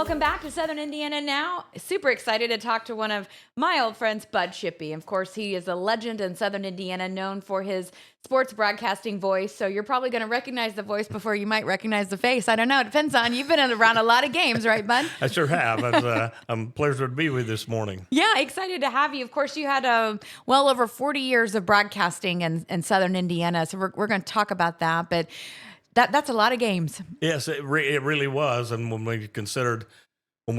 Welcome back to Southern Indiana Now. Super excited to talk to one of my old friends, Bud Shippee. Of course, he is a legend in Southern Indiana, known for his sports broadcasting voice. So you're probably going to recognize the voice before you might recognize the face. I don't know. It depends on. You've been around a lot of games, right, Bud? I sure have. I'm pleased to be with you this morning. Yeah, excited to have you. Of course, you had well over 40 years of broadcasting in Southern Indiana. So we're going to talk about that. But that's a lot of games. Yes, it really was. And when we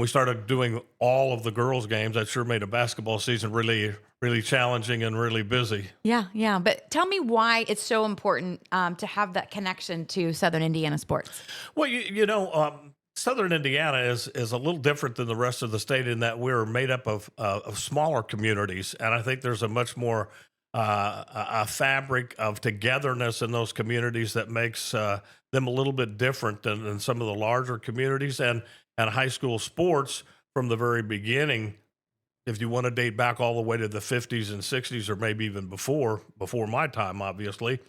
started doing all of the girls' games, that sure made a basketball season really challenging and really busy. Yeah. But tell me why it's so important to have that connection to Southern Indiana sports. Well, Southern Indiana is a little different than the rest of the state in that we're made up of smaller communities, and I think there's a much more a fabric of togetherness in those communities that makes them a little bit different than some of the larger communities. And high school sports from the very beginning, if you want to date back all the way to the 50s and 60s, or maybe even before my time, obviously,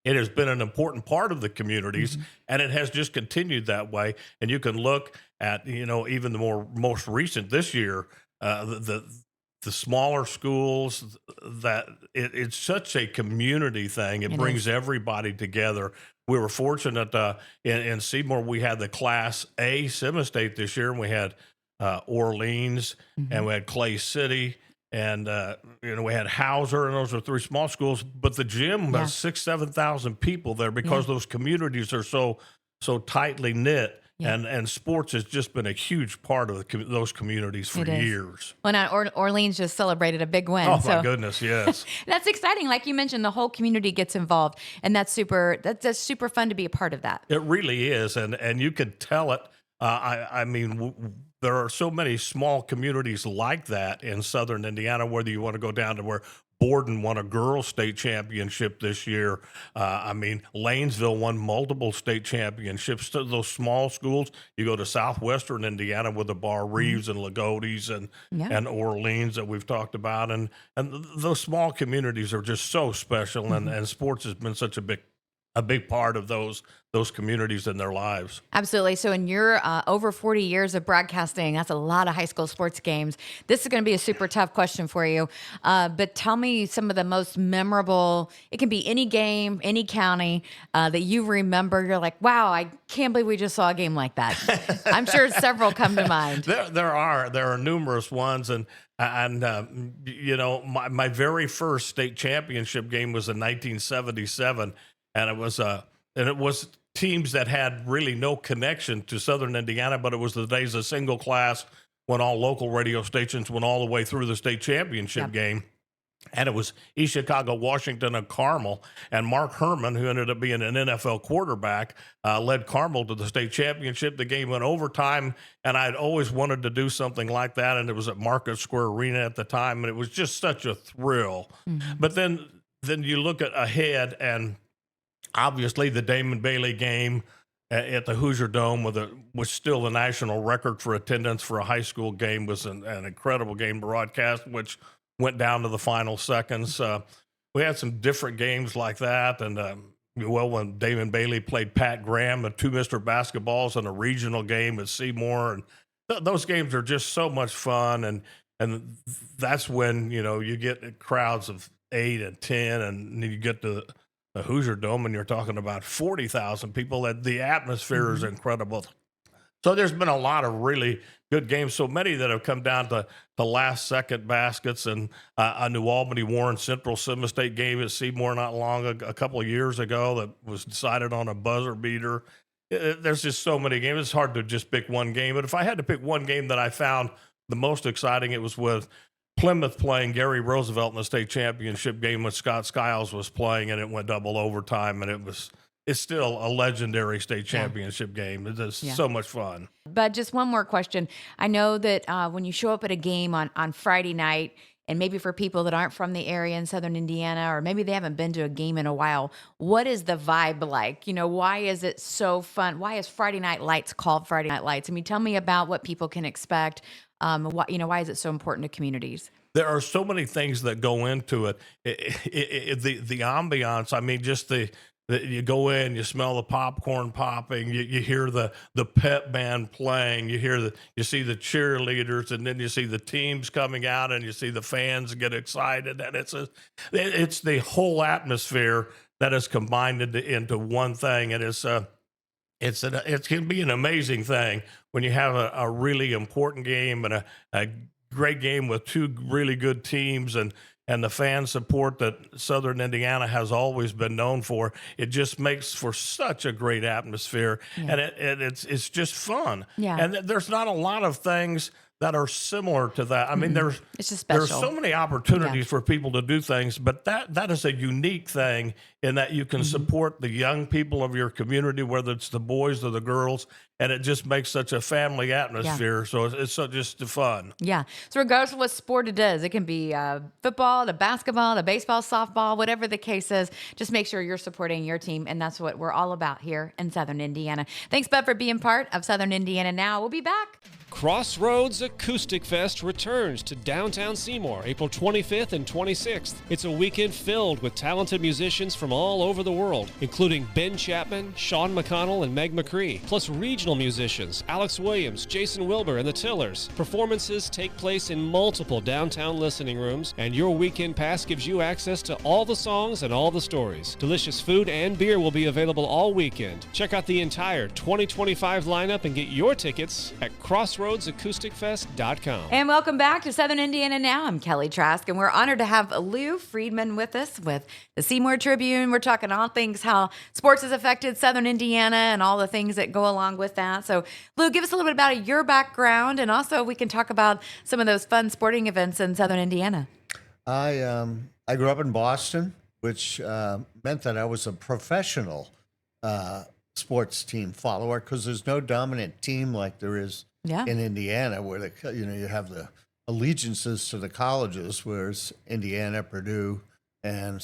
it has been an important part of the communities, and it has just continued that way. And you can look at, even the most recent this year, the smaller schools, that it's such a community thing. It brings everybody together. We were fortunate in Seymour. We had the Class A semi-state this year, and we had Orleans, and we had Clay City, and we had Hauser, and those are three small schools. But the gym has 6,000-7,000 people there because those communities are so tightly knit. Yeah. And sports has just been a huge part of those communities for years. Well, now Orleans just celebrated a big win. Oh, my goodness, yes. That's exciting. Like you mentioned, the whole community gets involved, and that's super fun to be a part of that. It really is, and you can tell it. I mean, there are so many small communities like that in Southern Indiana, whether you want to go down to where Borden won a girls' state championship this year. Lanesville won multiple state championships. To those small schools, you go to southwestern Indiana with the Bar Reeves and Lagodes and Orleans that we've talked about. And those small communities are just so special, and sports has been such a big part of those communities in their lives. Absolutely. So in your over 40 years of broadcasting, that's a lot of high school sports games. This is going to be a super tough question for you. But tell me some of the most memorable, it can be any game, any county that you remember. You're like, wow, I can't believe we just saw a game like that. I'm sure several come to mind. There are numerous ones. And my very first state championship game was in 1977. And it was teams that had really no connection to Southern Indiana, but it was the days of single class when all local radio stations went all the way through the state championship game. And it was East Chicago, Washington, and Carmel. And Mark Herman, who ended up being an NFL quarterback, led Carmel to the state championship. The game went overtime, and I'd always wanted to do something like that. And it was at Market Square Arena at the time, and it was just such a thrill. But then you look ahead, and obviously, the Damon Bailey game at the Hoosier Dome was still the national record for attendance for a high school game. Was an incredible game broadcast, which went down to the final seconds. We had some different games like that, and when Damon Bailey played Pat Graham, the two Mr. Basketballs in a regional game at Seymour, and those games are just so much fun, and that's when you get crowds of 8 and 10, and you get to the Hoosier Dome, and you're talking about 40,000 people. That the atmosphere is incredible. So there's been a lot of really good games. So many that have come down to last second baskets, and a New Albany Warren Central semi-state game at Seymour not long a couple of years ago that was decided on a buzzer beater. There's just so many games. It's hard to just pick one game. But if I had to pick one game that I found the most exciting, it was with Plymouth playing Gary Roosevelt in the state championship game when Scott Skiles was playing, and it went double overtime, and it's still a legendary state championship game. It's so much fun. But just one more question. I know that when you show up at a game on Friday night, and maybe for people that aren't from the area in Southern Indiana, or maybe they haven't been to a game in a while, what is the vibe like? Why is it so fun? Why is Friday Night Lights called Friday Night Lights? I mean, tell me about what people can expect. Why is it so important to communities? There are so many things that go into it. The ambiance. I mean, just the You go in, you smell the popcorn popping, you hear the pep band playing, you see the cheerleaders, and then you see the teams coming out, and you see the fans get excited, and it's the whole atmosphere that is combined into one thing, and it can be an amazing thing when you have a really important game and a great game with two really good teams, and the fan support that Southern Indiana has always been known for. It just makes for such a great atmosphere, Yeah. and it's just fun. Yeah. And there's not a lot of things that are similar to that. I mean, It's just there's special. so many opportunities Yeah. for people to do things, but that is a unique thing in that you can support the young people of your community, whether it's the boys or the girls, and it just makes such a family atmosphere. So it's so just fun. Yeah. So regardless of what sport it is, it can be football, the basketball, the baseball, softball, whatever the case is, just make sure you're supporting your team. And that's what we're all about here in Southern Indiana. Thanks, Bud, for being part of Southern Indiana Now. We'll be back. Crossroads Acoustic Fest returns to downtown Seymour April 25th and 26th. It's a weekend filled with talented musicians from all over the world, including Ben Chapman, Sean McConnell, and Meg McCree, plus regional musicians Alex Williams, Jason Wilbur, and the Tillers. Performances take place in multiple downtown listening rooms, and your weekend pass gives you access to all the songs and all the stories. Delicious food and beer will be available all weekend. Check out the entire 2025 lineup and get your tickets at crossroadsacousticfest.com. And welcome back to Southern Indiana Now. I'm Kelly Trask, and we're honored to have Lew Freedman with us with the Seymour Tribune. We're talking all things how sports has affected Southern Indiana and all the things that go along with that. So, Lew, give us a little bit about your background, and also we can talk about some of those fun sporting events in Southern Indiana. I grew up in Boston, which meant that I was a professional sports team follower because there's no dominant team like there is Yeah. in Indiana, where you have the allegiances to the colleges, whereas Indiana, Purdue, and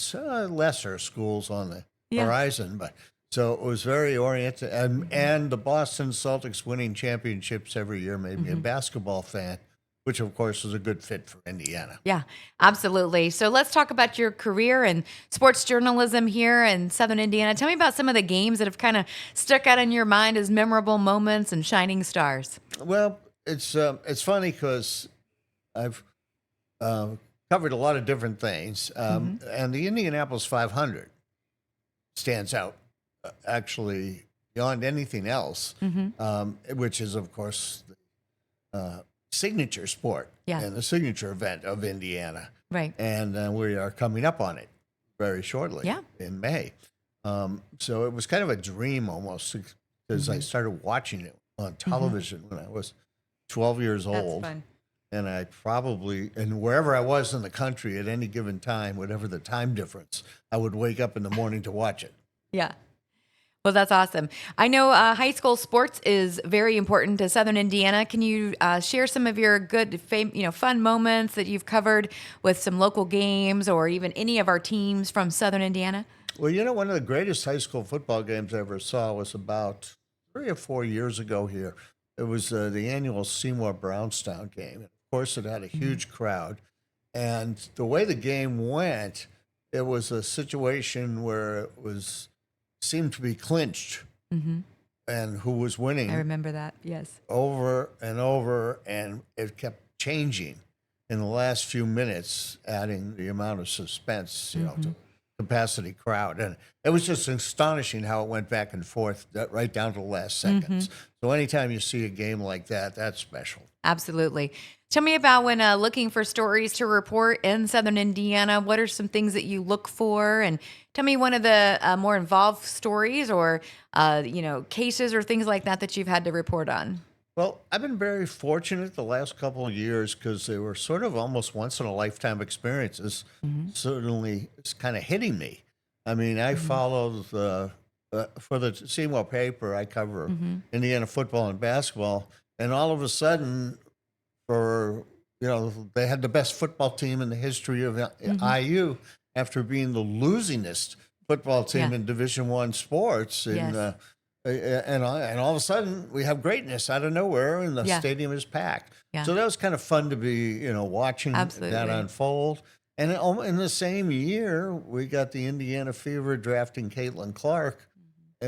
lesser schools on the Yeah. horizon. But so it was very oriented, and the Boston Celtics winning championships every year made me a basketball fan, which of course was a good fit for Indiana. Yeah, absolutely. So let's talk about your career in sports journalism here in Southern Indiana. Tell me about some of the games that have kind of stuck out in your mind as memorable moments and shining stars. Well, it's funny because I've covered a lot of different things, and the Indianapolis 500 stands out actually beyond anything else, which is of course the signature sport Yeah. and the signature event of Indiana, Right. and we are coming up on it very shortly Yeah. in May. So it was kind of a dream almost because I started watching it on television when I was 12 years That's old. fun. And I probably, and wherever I was in the country at any given time, whatever the time difference, I would wake up in the morning to watch it. Yeah. Well, that's awesome. I know high school sports is very important to Southern Indiana. Can you share some of your good, fun moments that you've covered with some local games or even any of our teams from Southern Indiana? Well, you know, one of the greatest high school football games I ever saw was about 3 or 4 years ago here. It was the annual Seymour Brownstown game. Of course, it had a huge crowd. And the way the game went, it was a situation where it seemed to be clinched. And who was winning I remember that. Yes. over and over, and it kept changing in the last few minutes, adding the amount of suspense, to capacity crowd. And it was just astonishing how it went back and forth right down to the last seconds. So anytime you see a game like that, that's special. Absolutely. Tell me about when looking for stories to report in Southern Indiana. What are some things that you look for? And tell me one of the more involved stories or, cases or things like that that you've had to report on. Well, I've been very fortunate the last couple of years because they were sort of almost once in a lifetime experiences. Certainly, it's kind of hitting me. I mean, I follow for the Seymour paper, I cover Indiana football and basketball, and all of a sudden, they had the best football team in the history of IU after being the losingest football team Yeah. in Division I sports. Yes. And all of a sudden, we have greatness out of nowhere, and the Yeah. stadium is packed. Yeah. So that was kind of fun to be, watching that Absolutely. unfold. And in the same year, we got the Indiana Fever drafting Caitlin Clark,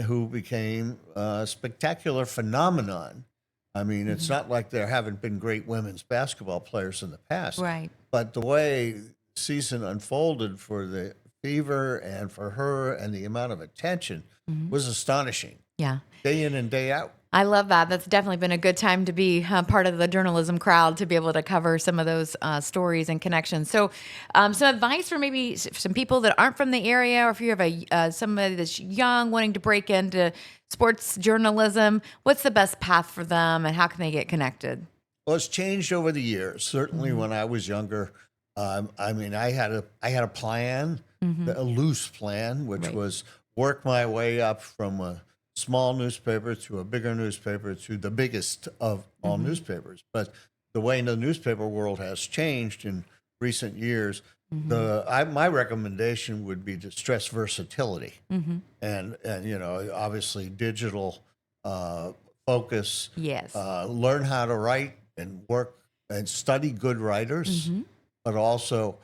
who became a spectacular phenomenon. I mean, it's not like there haven't been great women's basketball players in the past, Right. but the way the season unfolded for the Fever and for her and the amount of attention was astonishing, Yeah. day in and day out. I love that. That's definitely been a good time to be part of the journalism crowd to be able to cover some of those stories and connections. So, some advice for maybe some people that aren't from the area, or if you have somebody that's young wanting to break into sports journalism, what's the best path for them, and how can they get connected? Well, it's changed over the years. Certainly, when I was younger, I mean, I had a plan, a loose plan, which Right. was work my way up from a small newspaper to a bigger newspaper to the biggest of all newspapers. But the way the newspaper world has changed in recent years, my recommendation would be to stress versatility and obviously digital focus. Yes. Learn how to write and work and study good writers, but also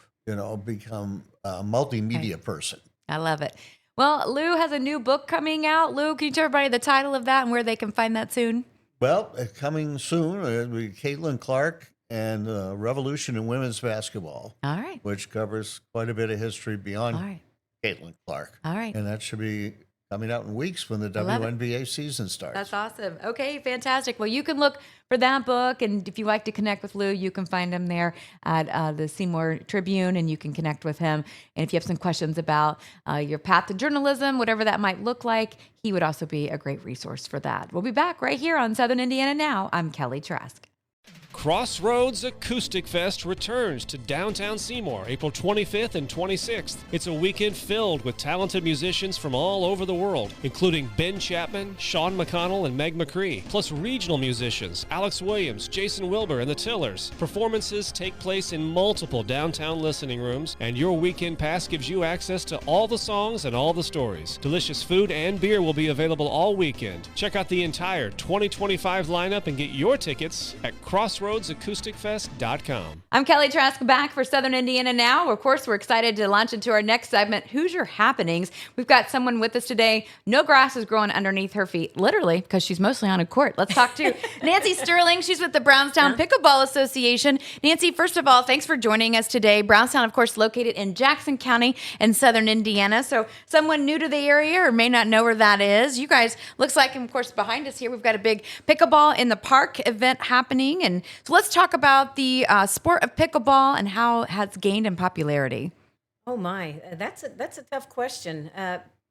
become a multimedia person. I love it. Well, Lew has a new book coming out. Lew, can you tell everybody the title of that and where they can find that soon? Well, coming soon, it'll be Caitlin Clark and Revolution in Women's Basketball, All right. which covers quite a bit of history beyond All right. Caitlin Clark. All right. And that should be coming out in weeks when the love it. WNBA season starts. That's awesome. Okay, fantastic. Well, you can look for that book, and if you like to connect with Lew, you can find him there at the Seymour Tribune, and you can connect with him. And if you have some questions about your path to journalism, whatever that might look like, he would also be a great resource for that. We'll be back right here on Southern Indiana Now. I'm Kelly Trask. Crossroads Acoustic Fest returns to downtown Seymour April 25th and 26th. It's a weekend filled with talented musicians from all over the world, including Ben Chapman, Sean McConnell, and Meg McCree, plus regional musicians Alex Williams, Jason Wilbur, and the Tillers. Performances take place in multiple downtown listening rooms, and your weekend pass gives you access to all the songs and all the stories. Delicious food and beer will be available all weekend. Check out the entire 2025 lineup and get your tickets at crossroadsacousticfest.com. I'm Kelly Trask, back for Southern Indiana Now. Of course, we're excited to launch into our next segment, Hoosier Happenings. We've got someone with us today. No grass is growing underneath her feet, literally, because she's mostly on a court. Let's talk to Nancy Sterling. She's with the Brownstown Pickleball Association. Nancy, first of all, thanks for joining us today. Brownstown, of course, located in Jackson County in Southern Indiana. So someone new to the area or may not know where that is. You guys, looks like, and of course, behind us here, we've got a big Pickleball in the Park event happening. And so let's talk about the sport of pickleball and how it has gained in popularity. Oh my, that's a tough question.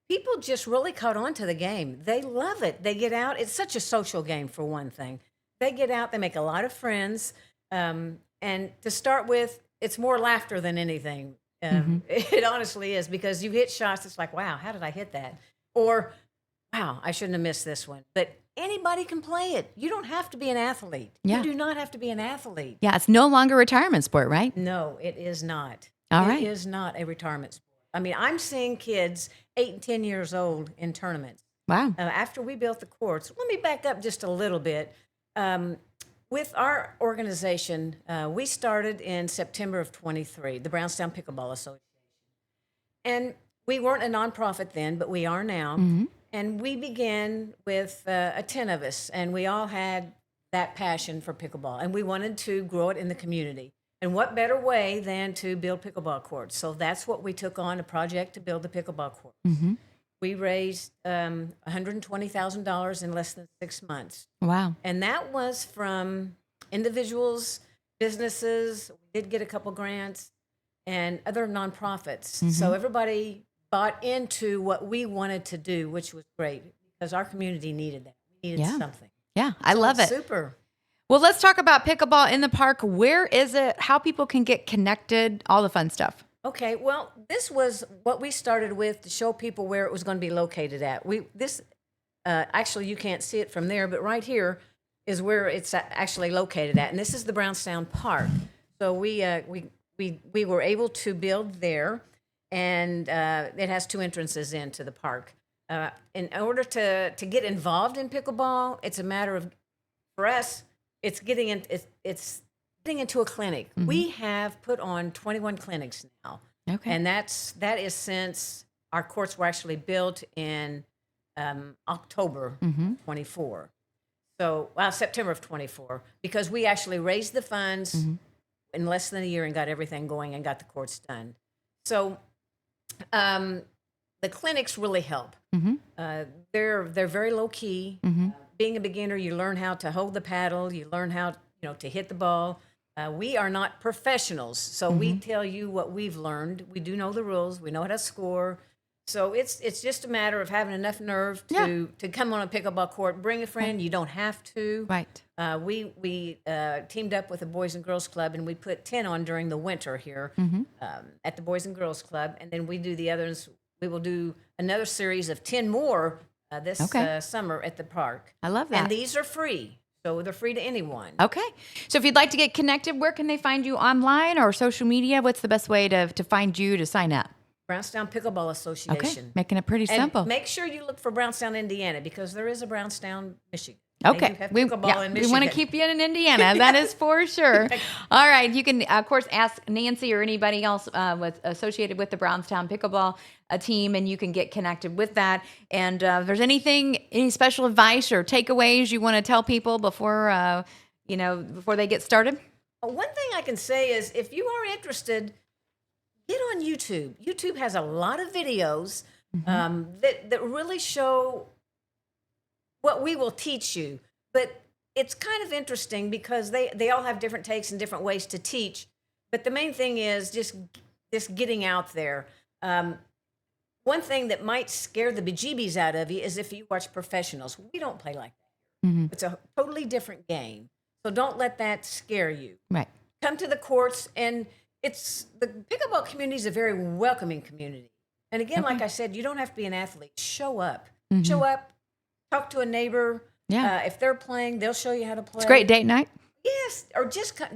People just really caught on to the game. They love it. They get out. It's such a social game for one thing. They get out. They make a lot of friends. And to start with, it's more laughter than anything. It honestly is, because you hit shots. It's like, wow, how did I hit that? Or, wow, I shouldn't have missed this one. But anybody can play it. You don't have to be an athlete. Yeah. You do not have to be an athlete. Yeah, it's no longer a retirement sport, right? No, it is not. All right. It is not a retirement sport. I mean, I'm seeing kids 8 and 10 years old in tournaments. Wow. After we built the courts, let me back up just a little bit. With our organization, we started in September of 23, the Brownstown Pickleball Association. And we weren't a nonprofit then, but we are now. And we began with 10 of us, and we all had that passion for pickleball, and we wanted to grow it in the community. And what better way than to build pickleball courts? So that's what we took on, a project to build the pickleball courts. We raised $120,000 in less than 6 months. Wow. And that was from individuals, businesses. We did get a couple grants, and other nonprofits. So everybody bought into what we wanted to do, which was great, because our community needed that. We needed something. Yeah, I love it. Super. Well, let's talk about pickleball in the park. Where is it? How people can get connected? All the fun stuff. Okay, well, this was what we started with to show people where it was going to be located at. Actually, you can't see it from there, but right here is where it's actually located at, and this is the Brownstown Park. So we were able to build there, and it has 2 entrances into the park. In order to get involved in pickleball, it's a matter of, for us, it's getting in, it's getting into a clinic. We have put on 21 clinics now. Okay. And that is since our courts were actually built in October 24. So, September of 24, because we actually raised the funds in less than a year and got everything going and got the courts done. So, the clinics really help. They're very low key. Being a beginner, you learn how to hold the paddle. You learn how to hit the ball. We are not professionals, so we tell you what we've learned. We do know the rules. We know how to score. So it's just a matter of having enough nerve to come on a pickleball court. Bring a friend. You don't have to. Right. We teamed up with the Boys and Girls Club, and we put 10 on during the winter here at the Boys and Girls Club, and then we do the others. We will do another series of 10 more this summer at the park. I love that. And these are free, so they're free to anyone. Okay. So if you'd like to get connected, where can they find you, online or social media? What's the best way to find you to sign up? Brownstown Pickleball Association. Okay. Making it pretty And simple. make sure you look for Brownstown, Indiana, because there is a Brownstown, Michigan. Okay. They do have pickleball in we Michigan. want to keep you in Indiana. That is for sure. All right. You can, of course, ask Nancy or anybody else associated with the Brownstown Pickleball team, and you can get connected with that. And if there's any special advice or takeaways you want to tell people before they get started? One thing I can say is, if you are interested, get on YouTube. YouTube has a lot of videos that really show what we will teach you. But it's kind of interesting because they all have different takes and different ways to teach. But the main thing is just getting out there. One thing that might scare the bejeebies out of you is if you watch professionals. We don't play like that. It's a totally different game. So don't let that scare you. Right. Come to the courts, and the pickleball community is a very welcoming community. And again, like I said, you don't have to be an athlete. Show up. Show up. Talk to a neighbor. Yeah. If they're playing, they'll show you how to play. It's a great date night. Yes, or just come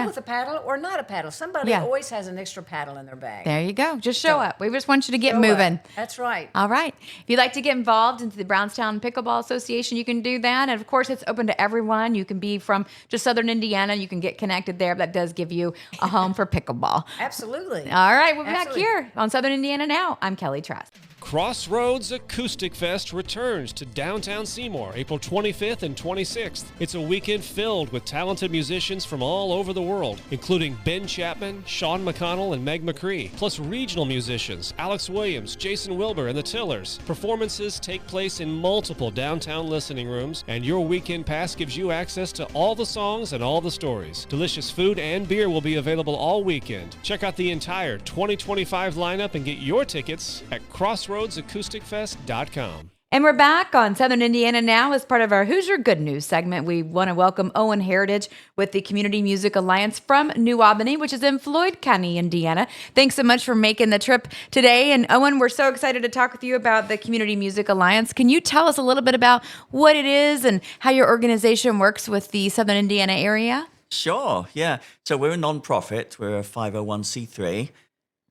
with a paddle or not a paddle. Somebody always has an extra paddle in their bag. There you go. Just show up. We just want you to get Show moving. up. That's right. All right. If you'd like to get involved into the Brownstown Pickleball Association, you can do that. And of course, it's open to everyone. You can be from just Southern Indiana. You can get connected there. That does give you a home for pickleball. Absolutely. All right. We're back Absolutely. here on Southern Indiana Now. I'm Kelly Trask. Crossroads Acoustic Fest returns to downtown Seymour April 25th and 26th. It's a weekend filled with talented musicians from all over the world, including Ben Chapman, Sean McConnell, and Meg McCree, plus regional musicians Alex Williams, Jason Wilbur, and the Tillers. Performances take place in multiple downtown listening rooms, and your weekend pass gives you access to all the songs and all the stories. Delicious food and beer will be available all weekend. Check out the entire 2025 lineup and get your tickets at crossroadsacousticfest.com. And we're back on Southern Indiana Now as part of our Who's Your Good News segment. We want to welcome Owen Heritage with the Community Music Alliance from New Albany, which is in Floyd County, Indiana. Thanks so much for making the trip today. And Owen, we're so excited to talk with you about the Community Music Alliance. Can you tell us a little bit about what it is and how your organization works with the Southern Indiana area? Sure, yeah. So we're a non-profit. We're a 501c3.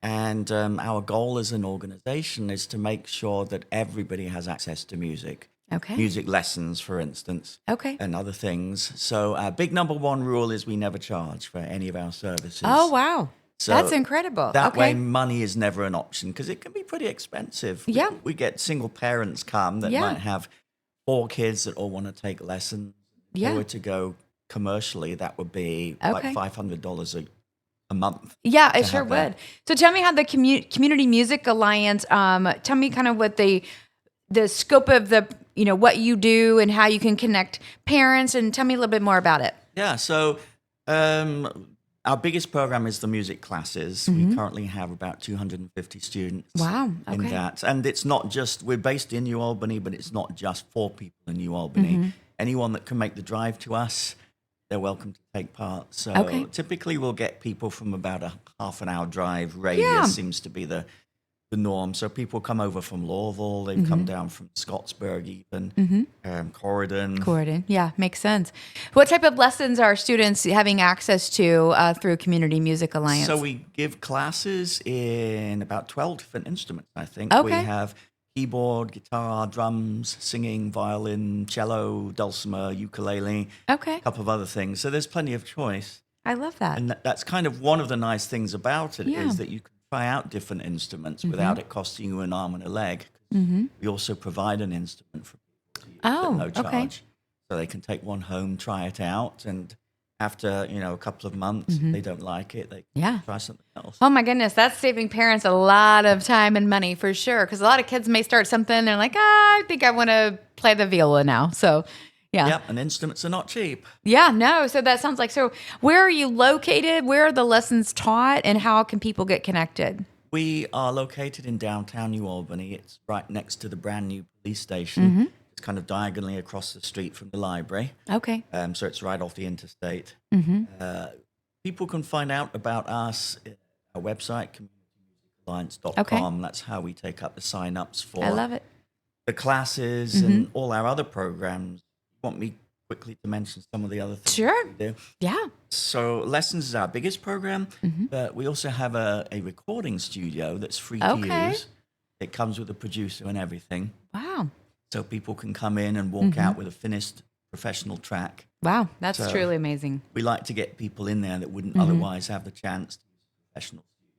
And our goal as an organization is to make sure that everybody has access to music. Okay. Music lessons, for instance. Okay. And other things. So our big number one rule is we never charge for any of our services. Oh, wow. So That's incredible. That okay. way money is never an option because it can be pretty expensive. Yeah. We get single parents come that might have 4 kids that all want to take lessons. If Yeah. they were to go commercially, that would be like $500 a month. Yeah, it sure have that. would. So tell me how the Community Music Alliance, tell me kind of what the scope of the, what you do and how you can connect parents, and tell me a little bit more about it. Yeah, so our biggest program is the music classes. We currently have about 250 students. Wow, In okay. that. And it's not just, we're based in New Albany, but it's not just for people in New Albany. Anyone that can make the drive to us, they're welcome to take part. So typically we'll get people from about a half an hour drive radius seems to be the norm. So people come over from Lowville, they've come down from Scottsburg even, Corridon. Yeah, makes sense. What type of lessons are students having access to through Community Music Alliance? So we give classes in about 12 different instruments, I think. Okay. We have keyboard, guitar, drums, singing, violin, cello, dulcimer, ukulele, Okay. a couple of other things. So there's plenty of choice. I love that. And that's kind of one of the nice things about it, Yeah. is that you can try out different instruments without it costing you an arm and a leg. We also provide an instrument for people to use Oh, at no okay. charge. So they can take one home, try it out, and after, a couple of months, if they don't like it, they Yeah. can try something else. Oh my goodness, that's saving parents a lot of time and money for sure. Because a lot of kids may start something, they're like, I think I want to play the viola now. So, yeah. Yep, and instruments are not cheap. Yeah, no. So that sounds like, so where are you located? Where are the lessons taught? And how can people get connected? We are located in downtown New Albany. It's right next to the brand new police station. It's kind of diagonally across the street from the library. Okay. So it's right off the interstate. People can find out about us at our website, communitymusicalliance.com. Okay. That's how we take up the sign-ups for I love it. the classes and all our other programs. You want me quickly to mention some of the other things Sure. we do? Yeah. So Lessons is our biggest program, but we also have a recording studio that's free to Okay. use. It comes with a producer and everything. Wow. So people can come in and walk out with a finished professional track. Wow. That's So- truly amazing. We like to get people in there that wouldn't otherwise have the chance to use a professional studio.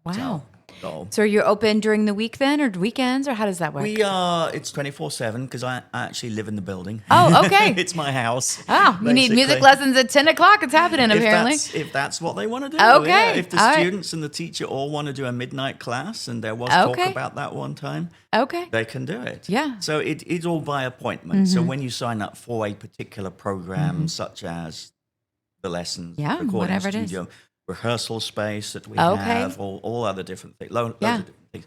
Wow. So So you're open during the week then, or weekends, or how does that work? we are, it's 24/7 because I actually live in the building. Oh, okay. It's my house. Oh, you need music basically. lessons at 10 o'clock. It's happening, apparently. If that's what they want to do. Okay, Yeah. If the all right. students and the teacher all want to do a midnight class, and there was talk Okay. about that one time, Okay. they can do it. Yeah. So it's all by appointment. So when you sign up for a particular program, such as the lessons, Yeah, recording whatever it is. studio, rehearsal space that we Okay. have, all other different things, loads Yeah. of different things.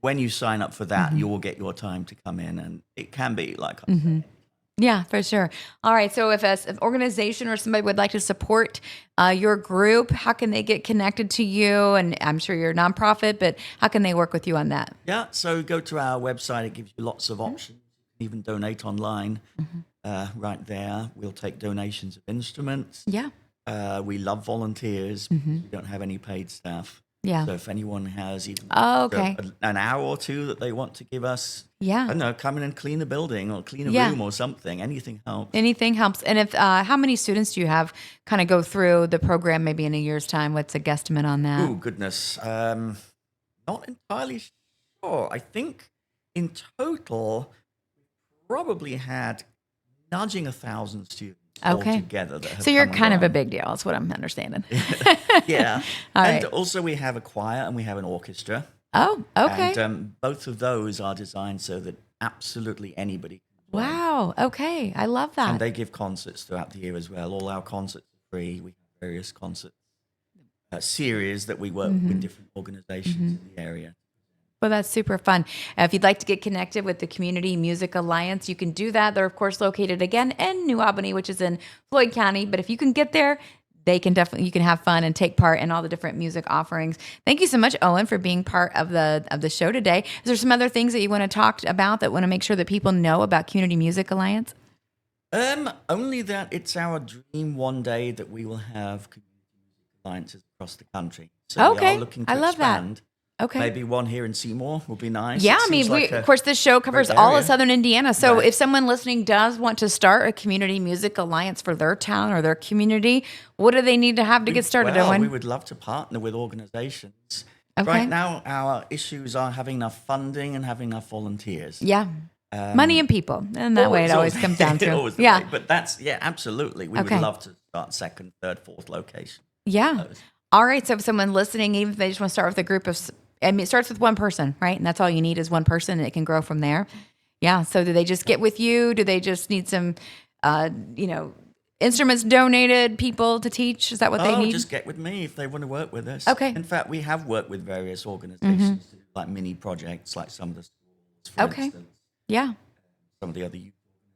When you sign up for that, you will get your time to come in, and it can be like I said, Yeah, for sure. All right. So if an organization or somebody would like to support your group, how can they get connected to you? And I'm sure you're a nonprofit, but how can they work with you on that? Yeah, so go to our website. It gives you lots of options. You can even donate online right there. We'll take donations of instruments. Yeah. We love volunteers. Because we don't have any paid staff. Yeah. So if anyone has even Oh, okay. an hour or two that they want to give us, Yeah. I don't know, come in and clean a building or clean a Yeah. room or something. Anything helps. Anything helps. And if how many students do you have kind of go through the program maybe in a year's time? What's a guesstimate on that? Oh, goodness. Not entirely sure. I think in total, we probably had nudging 1,000 students Okay. altogether. That have So you're come kind of a along. big deal. That's what I'm understanding. Yeah. All And right. also we have a choir and we have an orchestra. Oh, okay. And both of those are designed so that absolutely anybody can join. Wow. Okay. I love And that. they give concerts throughout the year as well. All our concerts are free. We have various concert series that we work with different organizations in the area. Well, that's super fun. If you'd like to get connected with the Community Music Alliance, you can do that. They're, of course, located again in New Albany, which is in Floyd County. But if you can get there, you can have fun and take part in all the different music offerings. Thank you so much, Owen, for being part of the show today. Is there some other things that you want to talk about that want to make sure that people know about Community Music Alliance? Only that it's our dream one day that we will have community music alliances across the country. So we Okay. are looking to I love that. expand. Okay. Maybe one here in Seymour would be nice. Yeah, It I mean, seems like of course, this show covers great all of area. Southern Indiana. So Right. if someone listening does want to start a community music alliance for their town or their community, what do they need to have to get started, Well, Owen? we would love to partner with organizations. Okay. Right now, our issues are having enough funding and having enough volunteers. Yeah. Money and people. And that way it always comes down to. always the Yeah. way. But that's, absolutely. We Okay. would love to start second, third, fourth location. Yeah. All right. So if someone listening, even if they just want to start with a group of, it starts with one person, right? And that's all you need is one person, and it can grow from there. Yeah. So do they just get with you? Do they just need some, instruments donated, people to teach? Is that what they need? Just get with me if they want to work with us. Okay. In fact, we have worked with various organizations to do like mini projects, like some of the schools, for Okay. instance, Yeah. some of the other youth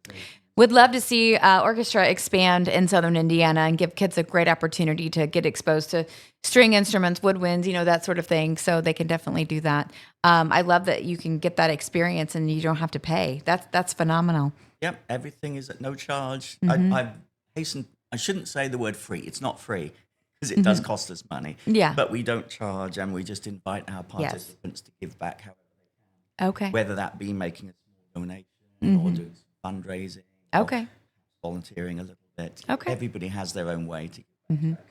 organizations. Would love to see orchestra expand in Southern Indiana and give kids a great opportunity to get exposed to string instruments, woodwinds, that sort of thing. So they can definitely do that. I love that you can get that experience and you don't have to pay. That's phenomenal. Yep, everything is at no charge. I shouldn't say the word free. It's not free because it does cost us money. Yeah. But we don't charge, and we just invite our participants to give back however they Okay. can, whether that be making a small donation or doing some fundraising. or Okay. volunteering a little bit. Okay. Everybody has their own way to give back.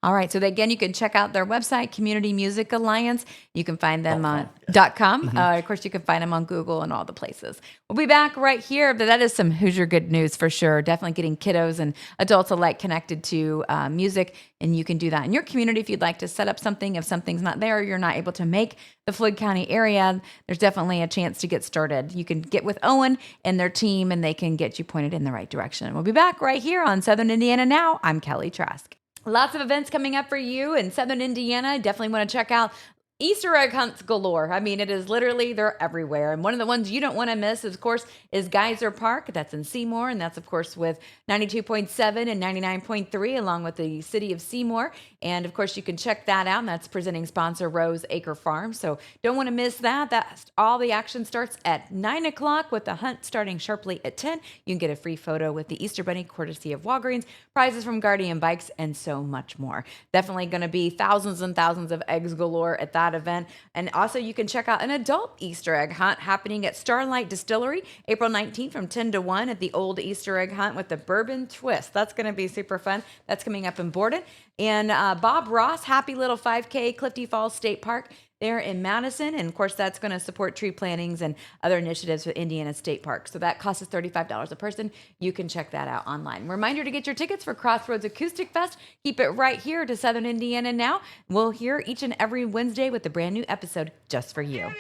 All right. So again, you can check out their website, Community Music Alliance. You can find them on .com. Of course, you can find them on Google and all the places. We'll be back right here. But that is some Hoosier good news for sure. Definitely getting kiddos and adults alike connected to music. And you can do that in your community if you'd like to set up something. If something's not there, or you're not able to make the Floyd County area, there's definitely a chance to get started. You can get with Owen and their team, and they can get you pointed in the right direction. We'll be back right here on Southern Indiana Now. I'm Kelly Trask. Lots of events coming up for you in Southern Indiana. Definitely want to check out Easter egg hunts galore. I mean, it is literally, they're everywhere. And one of the ones you don't want to miss, of course, is Geyser Park. That's in Seymour. And that's, of course, with 92.7 and 99.3, along with the city of Seymour. And, of course, you can check that out. And that's presenting sponsor Rose Acre Farm. So don't want to miss that. That's all the action starts at 9 o'clock with the hunt starting sharply at 10. You can get a free photo with the Easter Bunny, courtesy of Walgreens, prizes from Guardian Bikes, and so much more. Definitely going to be thousands and thousands of eggs galore at that event. And also you can check out an adult Easter egg hunt happening at Starlight Distillery April 19th from 10 to 1 at the old Easter egg hunt with the bourbon twist. That's going to be super fun. That's coming up in Borden. And Bob Ross Happy Little 5K Clifty Falls State Park there in Madison. And of course, that's going to support tree plantings and other initiatives with Indiana State Park. So that costs us $35 a person. You can check that out online. Reminder to get your tickets for Crossroads Acoustic Fest. Keep it right here to Southern Indiana Now. We'll hear each and every Wednesday with a brand new episode just for you.